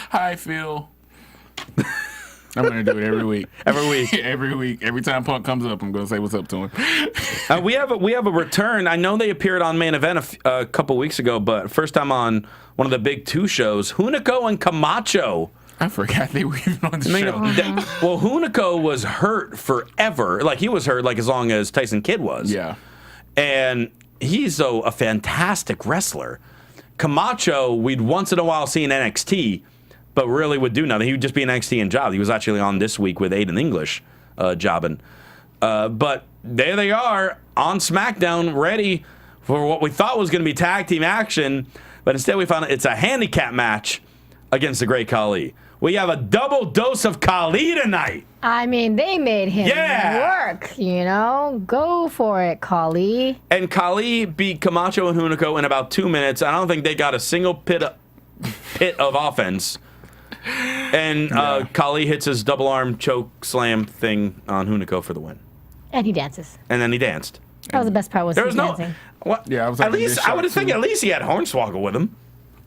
Hi, Phil. I'm gonna do it every week. Every week. every week. Every time Punk comes up, I'm gonna say what's up to him. We have a return. I know they appeared on Main Event a couple weeks ago, but first time on one of the big 2 shows, Hunico and Camacho. I forgot they were even on the I mean, show. well, Hunico was hurt forever. Like, he was hurt like as long as Tyson Kidd was. Yeah. And he's a fantastic wrestler. Camacho, we'd once in a while see in NXT, but really would do nothing. He would just be an NXT and job. He was actually on this week with Aiden English jobbing. But there they are on SmackDown, ready for what we thought was going to be tag team action, but instead we found it's a handicap match against the Great Khali. We have a double dose of Khali tonight. I mean, they made him Yeah. work, you know? Go for it, Khali. And Khali beat Camacho and Hunico in about 2 minutes. I don't think they got a single pit of offense. And Khali hits his double arm choke slam thing on Hunico for the win. And he dances. And then he danced. That was the best part, was There his was dancing. What? Yeah, I was at hoping least this I would shot have think too. at least he had Hornswoggle with him.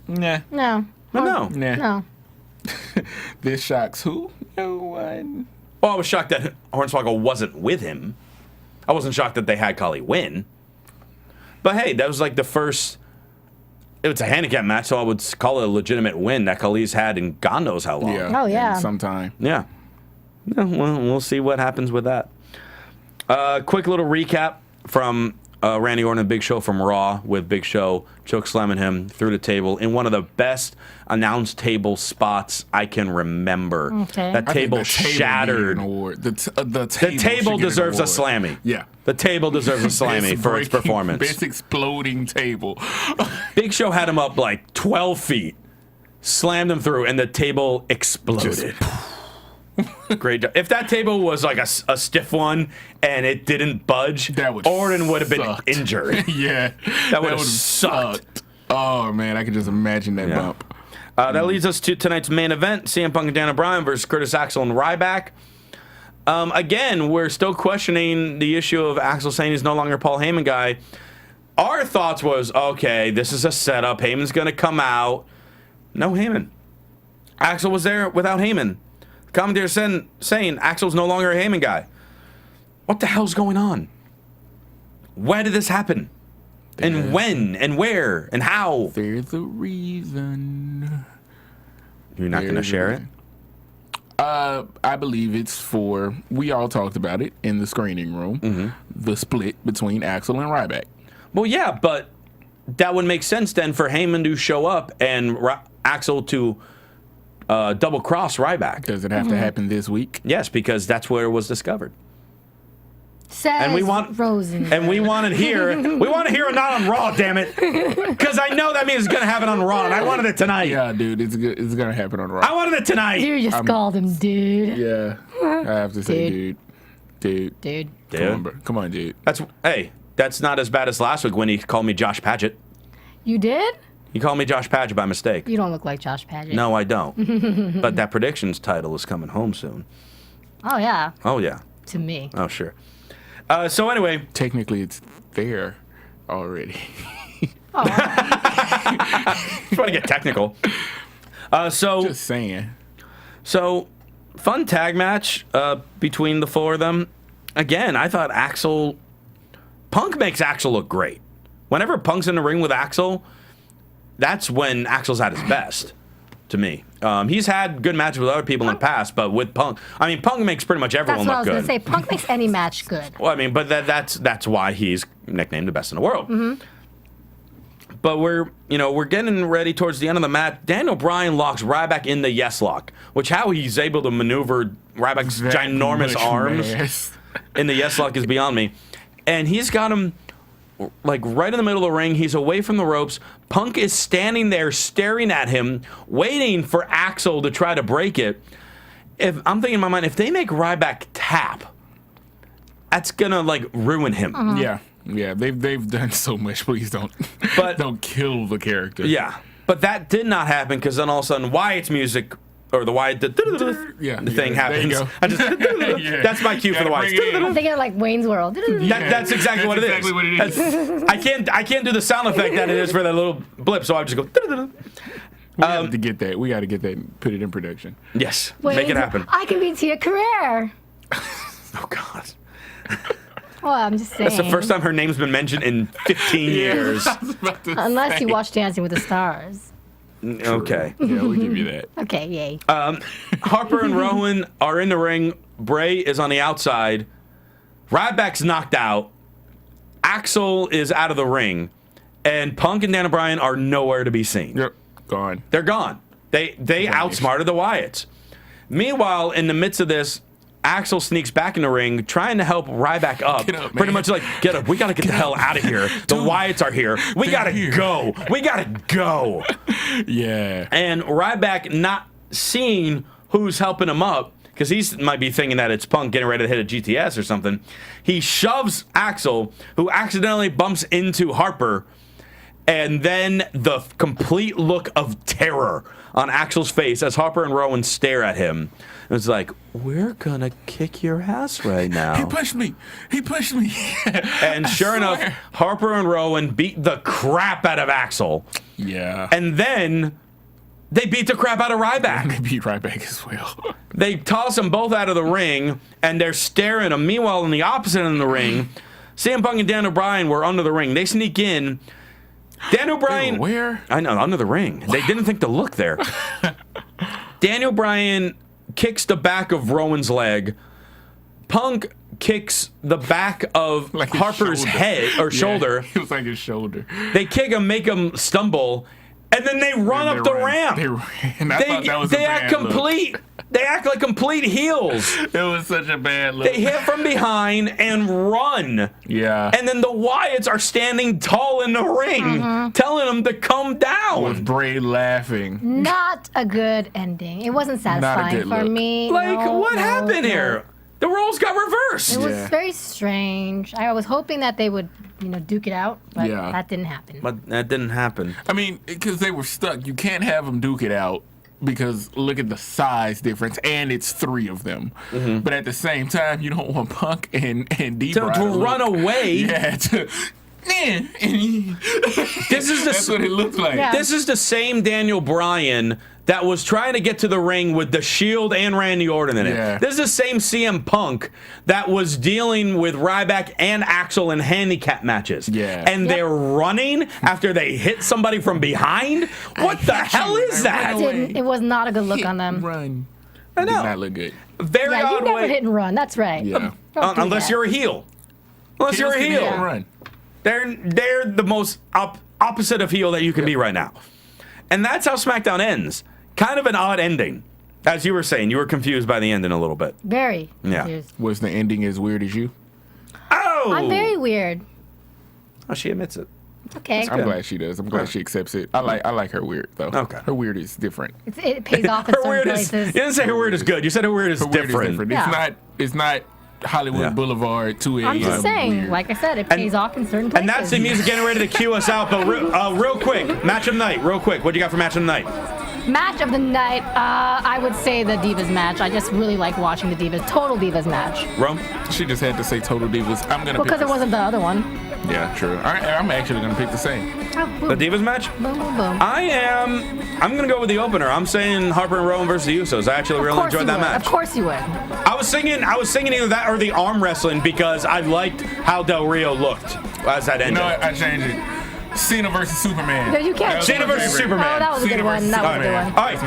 Nah. No. But no. Nah. No. This shocks who? No one. Well, I was shocked that Hornswoggle wasn't with him. I wasn't shocked that they had Khali win. But hey, that was like the first. It's a handicap match, so I would call it a legitimate win that Khali's had in God knows how long. Yeah. Oh, yeah. Sometime. Yeah. Yeah, well, we'll see what happens with that. Quick little recap from Randy Orton and Big Show from Raw, with Big Show choke slamming him through the table in one of the best announced table spots I can remember. Okay. That table shattered. The table deserves a slammy. Yeah. The table deserves a slammy for its performance. Best exploding table. Big Show had him up like 12 feet, slammed him through, and the table exploded. Great job. If that table was like a stiff one and it didn't budge, Orton would have been injured. Yeah. That would have sucked. Oh, man, I can just imagine that bump. That leads us to tonight's main event, CM Punk and Daniel Bryan versus Curtis Axel and Ryback. Again, we're still questioning the issue of Axel saying he's no longer a Paul Heyman guy. Our thoughts was, okay, this is a setup. Heyman's going to come out. No Heyman. Axel was there without Heyman. The commentator saying Axel's no longer a Heyman guy. What the hell's going on? Where did this happen? And when? And where? And how? There's a reason. You're not going to share it? I believe it's for, we all talked about it in the screening room, the split between Axel and Ryback. Well, yeah, but that would make sense then for Heyman to show up and Axel to double cross Ryback. Does it have to happen this week? Yes, because that's where it was discovered. Says And we want Rosenberg. And we want it here. We want to hear it not on Raw, damn it. Because I know that means it's going to happen on Raw, and I wanted it tonight. Yeah, dude, it's going to happen on Raw. I wanted it tonight. You just called him dude. Yeah, I have to say, dude. Dude. Come on, dude. That's not as bad as last week when he called me Josh Padgett. You did? He called me Josh Padgett by mistake. You don't look like Josh Padgett. No, I don't. But that predictions title is coming home soon. Oh, yeah. Oh, yeah. To me. Oh, sure. So anyway. Technically, it's there already. Oh. Just want to get technical. Just saying. So, fun tag match between the four of them. Again, I thought Punk makes Axel look great. Whenever Punk's in the ring with Axel, that's when Axel's at his best, to me. He's had good matches with other people in the past, but with Punk, Punk makes pretty much everyone That's what look I was good. going to say. Punk makes any match good. Well, but that's why he's nicknamed the best in the world. But we're getting ready towards the end of the match. Daniel Bryan locks Ryback in the yes lock, which how he's able to maneuver Ryback's ginormous arms in the yes lock is beyond me. And he's got him like right in the middle of the ring. He's away from the ropes. Punk is standing there staring at him, waiting for Axel to try to break it. If I'm thinking in my mind, if they make Ryback tap, that's gonna like ruin him. Yeah, they've done so much. Please don't kill the character. Yeah, but that did not happen because then all of a sudden Wyatt's music or the Wyatt the thing happens. There you go. I just that's my cue for the Wyatt. I'm thinking of like Wayne's World. That's exactly what it is. Exactly what it is. I can't do the sound effect that it is for that little blip, so I just go. We have to get that. We got to get that and put it in production. Yes, make it happen. I can be Tia Carrere. Oh God. Well, I'm just saying. That's the first time her name's been mentioned in 15 years. Unless you watch Dancing with the Stars. Okay. Yeah, we'll give you that. Okay, yay. Harper and Rowan are in the ring. Bray is on the outside. Ryback's knocked out. Axel is out of the ring. And Punk and Daniel Bryan are nowhere to be seen. Yep, gone. They're gone. They outsmarted the Wyatts. Meanwhile, in the midst of this, Axel sneaks back in the ring, trying to help Ryback up. Get up, pretty man. much like, get up. We got to get the hell out of here. The Wyatts are here. We got to go. We got to go. Yeah. And Ryback not seeing who's helping him up, because he might be thinking that it's Punk getting ready to hit a GTS or something. He shoves Axel, who accidentally bumps into Harper, and then the complete look of terror on Axel's face as Harper and Rowan stare at him. It's like, we're going to kick your ass right now. He pushed me. And sure enough, Harper and Rowan beat the crap out of Axel. Yeah. And then they beat the crap out of Ryback. They beat Ryback as well. They toss them both out of the ring, and they're staring at him. Meanwhile, in the opposite end of the ring, CM Punk and Daniel Bryan were under the ring. They sneak in. Daniel Bryan... Where? I know, under the ring. They didn't think to look there. Daniel Bryan kicks the back of Rowan's leg. Punk kicks the back of Like his Harper's shoulder. head or Yeah, shoulder. It was like his shoulder. They kick him, make him stumble, and then they run up the ramp. They ran. I thought that was a act bad look. complete. They act like complete heels. It was such a bad look. They hit from behind and run. Yeah. And then the Wyatts are standing tall in the ring, telling them to come down. With Bray laughing. Not a good ending. It wasn't satisfying good for look. me. Like, No, what no, happened no. here? The roles got reversed. It was Yeah. very strange. I was hoping that they would, duke it out, but Yeah. that didn't happen. But that didn't happen. I mean, because they were stuck. You can't have them duke it out because look at the size difference, and it's 3 of them. But at the same time, you don't want Punk and D-Bry To run away. Yeah. This is That's what it looks like. Yeah. This is the same Daniel Bryan that was trying to get to the ring with the Shield and Randy Orton in it. Yeah. This is the same CM Punk that was dealing with Ryback and Axel in handicap matches. Yeah. And they're running after they hit somebody from behind? What the hell is that? It was not a good look on them. Run. I Did know. not look good. Very Yeah, you odd never way. hit and run. That's right. Yeah. Don't do Unless that. you're a heel. Unless you're a Heels can heel. hit and run. They're the most opposite of heel that you can be right now. And that's how SmackDown ends. Kind of an odd ending. As you were saying, you were confused by the ending a little bit. Very Yeah. confused. Was the ending as weird as you? Oh! I'm very weird. Oh, she admits it. Okay. I'm glad she does. I'm glad she accepts it. I like her weird though. Okay. Her weird is different. It pays off in Her some weird is, you places. didn't say her weird is good. You said her weird is Her weird different. is different. Yeah. It's not Hollywood Yeah. Boulevard 2 a.m. I'm just saying, weird. like I said, it pays off in certain places. And that's the music getting ready to cue us out. But real quick, match of the night. Real quick, what do you got for match of the night? Match of the night, I would say the Divas match. I just really like watching the Divas. Total Divas match. Rome? She just had to say Total Divas. I'm gonna. Because pick it wasn't the other one. Yeah, true. I'm actually gonna pick the same. Oh, The boom. Divas match? Boom, boom, boom. I'm going to go with the opener. I'm saying Harper and Rowan versus the Usos. I actually really enjoyed that match. Of course you would. I was singing either that or the arm wrestling because I liked how Del Rio looked as that You ended. know what? I changed it. Cena versus Superman. No, you can't That was Cena my versus favorite. Superman. Oh, that was a good Cena one. versus That was a good Superman. one. All right.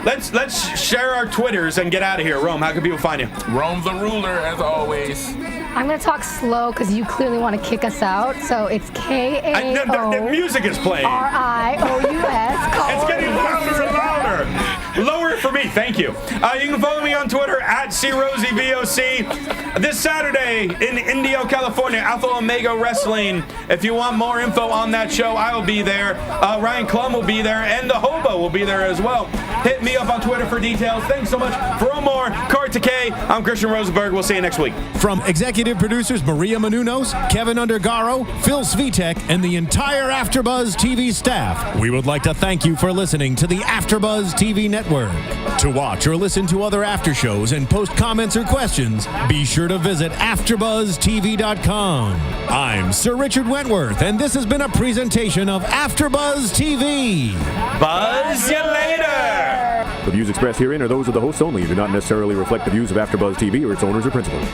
That's mine. Let's share our Twitters and get out of here. Rome, how can people find you? Rome the ruler, as always. I'm going to talk slow because you clearly want to kick us out. So it's The Kaorious. music is playing. It's getting louder and louder. Lower it for me, thank you. You can follow me on Twitter at CRosieVOC. This Saturday in Indio, California, Alpha Omega Wrestling. If you want more info on that show, I will be there. Ryan Klum will be there, and the Hobo will be there as well. Hit me up on Twitter for details. Thanks so much. For more, Takee, I'm Christian Rosenberg. We'll see you next week. From executive producers Maria Menounos, Kevin Undergaro, Phil Svitek, and the entire AfterBuzz TV staff, we would like to thank you for listening to the AfterBuzz TV network. To watch or listen to other after shows and post comments or questions, be sure to visit AfterBuzzTV.com. I'm Sir Richard Wentworth, and this has been a presentation of AfterBuzz TV. Buzz you later. The views expressed herein are those of the hosts only and do not necessarily reflect the views of AfterBuzz TV or its owners or principals.